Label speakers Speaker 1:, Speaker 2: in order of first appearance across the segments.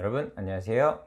Speaker 1: 여러분 안녕하세요.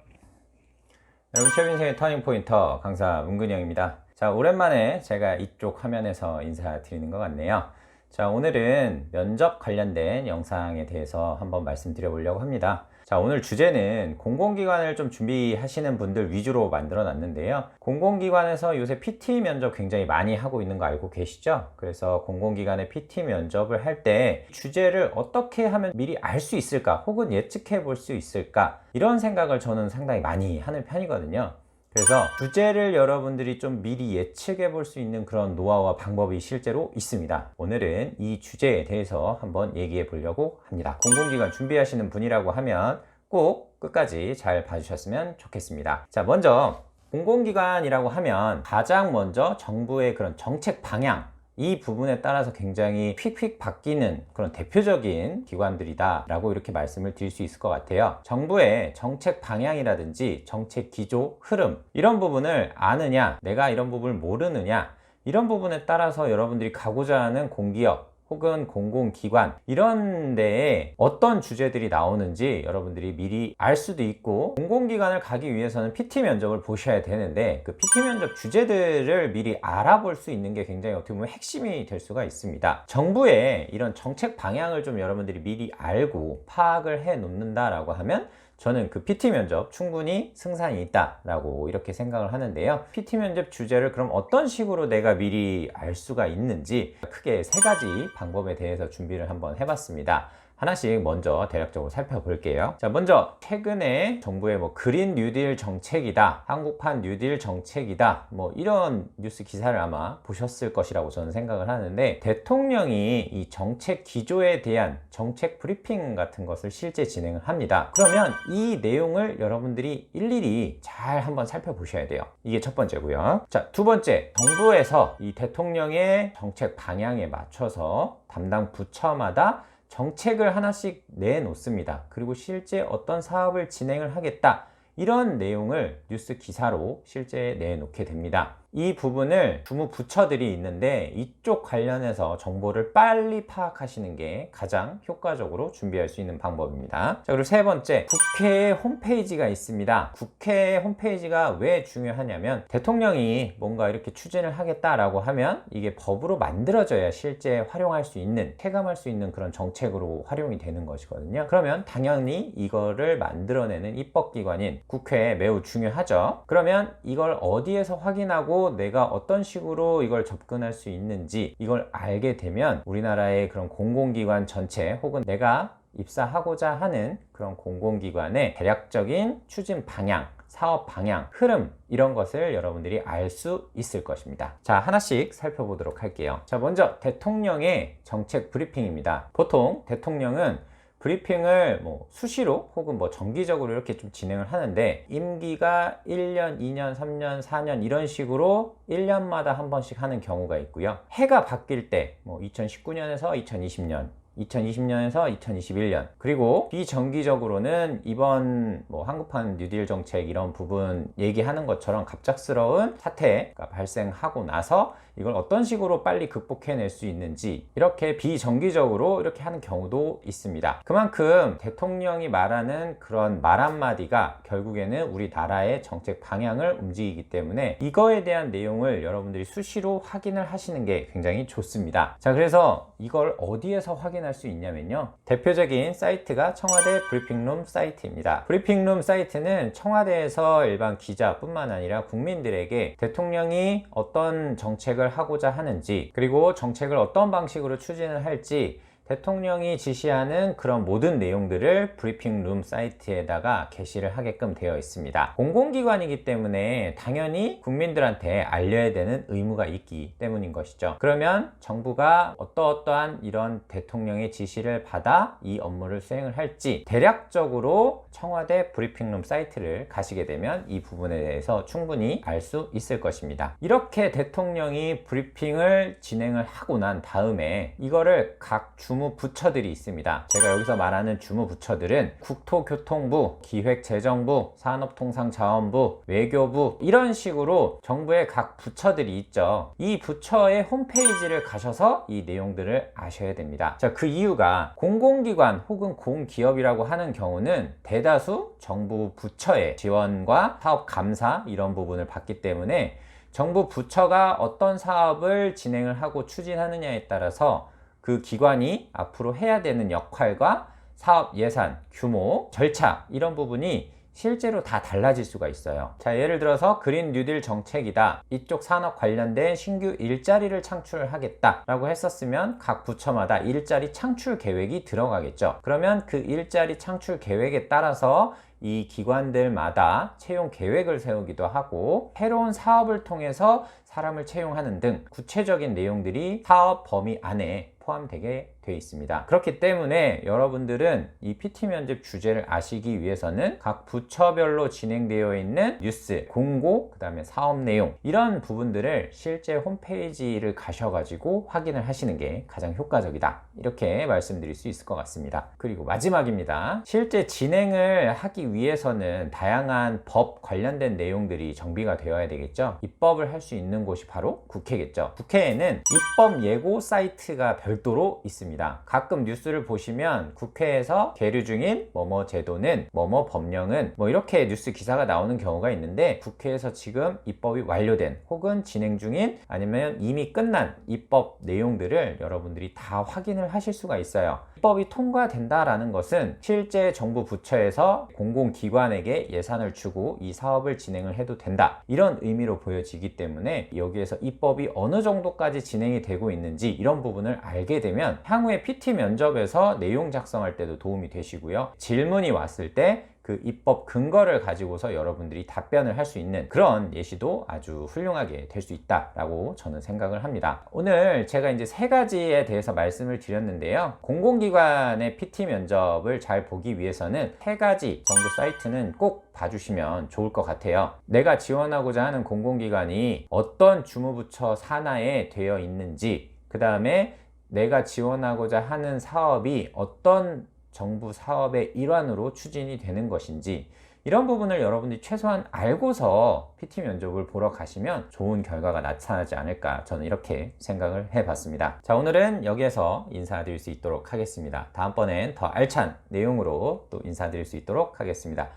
Speaker 1: 여러분 최빈생의 터닝포인터 강사 문근영입니다. 자, 오랜만에 제가 이쪽 화면에서 인사드리는 것 같네요. 자, 오늘은 면접 관련된 영상에 대해서 한번 말씀드려 보려고 합니다. 자, 오늘 주제는 공공기관을 좀 준비하시는 분들 위주로 만들어 놨는데요. 공공기관에서 요새 PT 면접 굉장히 많이 하고 있는 거 알고 계시죠? 그래서 공공기관의 PT 면접을 할 때 주제를 어떻게 하면 미리 알 수 있을까? 혹은 예측해 볼 수 있을까? 이런 생각을 저는 상당히 많이 하는 편이거든요. 그래서 주제를 여러분들이 좀 미리 예측해 볼 수 있는 그런 노하우와 방법이 실제로 있습니다. 오늘은 이 주제에 대해서 한번 얘기해 보려고 합니다. 공공기관 준비하시는 분이라고 하면 꼭 끝까지 잘 봐주셨으면 좋겠습니다. 자, 먼저 공공기관이라고 하면 가장 먼저 정부의 그런 정책 방향, 이 부분에 따라서 굉장히 휙휙 바뀌는 그런 대표적인 기관들이다 라고 이렇게 말씀을 드릴 수 있을 것 같아요. 정부의 정책 방향이라든지 정책 기조, 흐름, 이런 부분을 아느냐, 내가 이런 부분을 모르느냐, 이런 부분에 따라서 여러분들이 가고자 하는 공기업 혹은 공공기관 이런 데에 어떤 주제들이 나오는지 여러분들이 미리 알 수도 있고, 공공기관을 가기 위해서는 PT 면접을 보셔야 되는데 그 PT 면접 주제들을 미리 알아볼 수 있는 게 굉장히 어떻게 보면 핵심이 될 수가 있습니다. 정부의 이런 정책 방향을 좀 여러분들이 미리 알고 파악을 해 놓는다라고 하면 저는 그 PT 면접 충분히 승산이 있다라고 이렇게 생각을 하는데요. PT 면접 주제를 그럼 어떤 식으로 내가 미리 알 수가 있는지 크게 세 가지 방법에 대해서 준비를 한번 해봤습니다. 하나씩 먼저 대략적으로 살펴볼게요. 자, 먼저 최근에 정부의 그린 뉴딜 정책이다, 한국판 뉴딜 정책이다, 이런 뉴스 기사를 아마 보셨을 것이라고 저는 생각을 하는데, 대통령이 이 정책 기조에 대한 정책 브리핑 같은 것을 실제 진행을 합니다. 그러면 이 내용을 여러분들이 일일이 잘 한번 살펴보셔야 돼요. 이게 첫 번째고요. 자, 두 번째, 정부에서 이 대통령의 정책 방향에 맞춰서 담당 부처마다 정책을 하나씩 내놓습니다. 그리고 실제 어떤 사업을 진행을 하겠다, 이런 내용을 뉴스 기사로 실제 내놓게 됩니다. 이 부분을 주무 부처들이 있는데 이쪽 관련해서 정보를 빨리 파악하시는 게 가장 효과적으로 준비할 수 있는 방법입니다. 자, 그리고 세 번째, 국회 홈페이지가 있습니다. 국회 홈페이지가 왜 중요하냐면, 대통령이 뭔가 이렇게 추진을 하겠다라고 하면 이게 법으로 만들어져야 실제 활용할 수 있는, 체감할 수 있는 그런 정책으로 활용이 되는 것이거든요. 그러면 당연히 이거를 만들어내는 입법기관인 국회에 매우 중요하죠. 그러면 이걸 어디에서 확인하고 내가 어떤 식으로 이걸 접근할 수 있는지 이걸 알게 되면 우리나라의 그런 공공기관 전체 혹은 내가 입사하고자 하는 그런 공공기관의 대략적인 추진 방향, 사업 방향, 흐름, 이런 것을 여러분들이 알 수 있을 것입니다. 자, 하나씩 살펴보도록 할게요. 자, 먼저 대통령의 정책 브리핑입니다. 보통 대통령은 브리핑을 수시로 혹은 정기적으로 이렇게 좀 진행을 하는데, 임기가 1년, 2년, 3년, 4년 이런 식으로 1년마다 한 번씩 하는 경우가 있고요. 해가 바뀔 때 2019년에서 2020년, 2020년에서 2021년, 그리고 비정기적으로는 이번 한국판 뉴딜 정책 이런 부분 얘기하는 것처럼 갑작스러운 사태가 발생하고 나서 이걸 어떤 식으로 빨리 극복해낼 수 있는지, 이렇게 비정기적으로 이렇게 하는 경우도 있습니다. 그만큼 대통령이 말하는 그런 말 한마디가 결국에는 우리나라의 정책 방향을 움직이기 때문에 이거에 대한 내용을 여러분들이 수시로 확인을 하시는 게 굉장히 좋습니다. 자, 그래서 이걸 어디에서 확인할 수 있냐면요, 대표적인 사이트가 청와대 브리핑룸 사이트입니다. 브리핑룸 사이트는 청와대에서 일반 기자뿐만 아니라 국민들에게 대통령이 어떤 정책을 하고자 하는지, 그리고 정책을 어떤 방식으로 추진을 할지 대통령이 지시하는 그런 모든 내용들을 브리핑룸 사이트에다가 게시를 하게끔 되어 있습니다. 공공기관이기 때문에 당연히 국민들한테 알려야 되는 의무가 있기 때문인 것이죠. 그러면 정부가 어떠한 이런 대통령의 지시를 받아 이 업무를 수행을 할지 대략적으로 청와대 브리핑룸 사이트를 가시게 되면 이 부분에 대해서 충분히 알 수 있을 것입니다. 이렇게 대통령이 브리핑을 진행을 하고 난 다음에 이거를 각 주무 주무부처들이 있습니다. 제가 여기서 말하는 주무부처들은 국토교통부, 기획재정부, 산업통상자원부, 외교부 이런 식으로 정부의 각 부처들이 있죠. 이 부처의 홈페이지를 가셔서 이 내용들을 아셔야 됩니다. 자, 그 이유가 공공기관 혹은 공기업이라고 하는 경우는 대다수 정부 부처의 지원과 사업 감사 이런 부분을 받기 때문에 정부 부처가 어떤 사업을 진행을 하고 추진하느냐에 따라서 그 기관이 앞으로 해야 되는 역할과 사업 예산, 규모, 절차 이런 부분이 실제로 다 달라질 수가 있어요. 자, 예를 들어서 그린 뉴딜 정책이다. 이쪽 산업 관련된 신규 일자리를 창출하겠다 라고 했었으면 각 부처마다 일자리 창출 계획이 들어가겠죠. 그러면 그 일자리 창출 계획에 따라서 이 기관들마다 채용 계획을 세우기도 하고 새로운 사업을 통해서 사람을 채용하는 등 구체적인 내용들이 사업 범위 안에 포함되게 되어 있습니다. 그렇기 때문에 여러분들은 이 PT 면접 주제를 아시기 위해서는 각 부처별로 진행되어 있는 뉴스, 공고, 그 다음에 사업 내용 이런 부분들을 실제 홈페이지를 가셔가지고 확인을 하시는 게 가장 효과적이다. 이렇게 말씀드릴 수 있을 것 같습니다. 그리고 마지막입니다. 실제 진행을 하기 위해서는 다양한 법 관련된 내용들이 정비가 되어야 되겠죠. 입법을 할 수 있는 곳이 바로 국회겠죠. 국회에는 입법 예고 사이트가 별도로 있습니다. 가끔 뉴스를 보시면 국회에서 계류 중인 뭐뭐 제도는 뭐뭐 법령은 뭐 이렇게 뉴스 기사가 나오는 경우가 있는데 국회에서 지금 입법이 완료된 혹은 진행 중인 아니면 이미 끝난 입법 내용들을 여러분들이 다 확인을 하실 수가 있어요. 입법이 통과된다라는 것은 실제 정부 부처에서 공공기관에게 예산을 주고 이 사업을 진행을 해도 된다 이런 의미로 보여지기 때문에 여기에서 입법이 어느 정도까지 진행이 되고 있는지 이런 부분을 알게 되면 향후에 PT 면접에서 내용 작성할 때도 도움이 되시고요. 질문이 왔을 때 그 입법 근거를 가지고서 여러분들이 답변을 할 수 있는 그런 예시도 아주 훌륭하게 될 수 있다라고 저는 생각을 합니다. 오늘 제가 이제 세 가지에 대해서 말씀을 드렸는데요. 공공기관의 PT 면접을 잘 보기 위해서는 세 가지 정도 사이트는 꼭 봐주시면 좋을 것 같아요. 내가 지원하고자 하는 공공기관이 어떤 주무부처 산하에 되어 있는지, 그 다음에 내가 지원하고자 하는 사업이 어떤 정부 사업의 일환으로 추진이 되는 것인지 이런 부분을 여러분들이 최소한 알고서 PT 면접을 보러 가시면 좋은 결과가 나타나지 않을까 저는 이렇게 생각을 해봤습니다. 자, 오늘은 여기에서 인사드릴 수 있도록 하겠습니다. 다음번엔 더 알찬 내용으로 또 인사드릴 수 있도록 하겠습니다.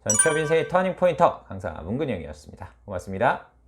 Speaker 1: 전 취업 인생의 터닝 포인터 강사 문근영이었습니다. 고맙습니다.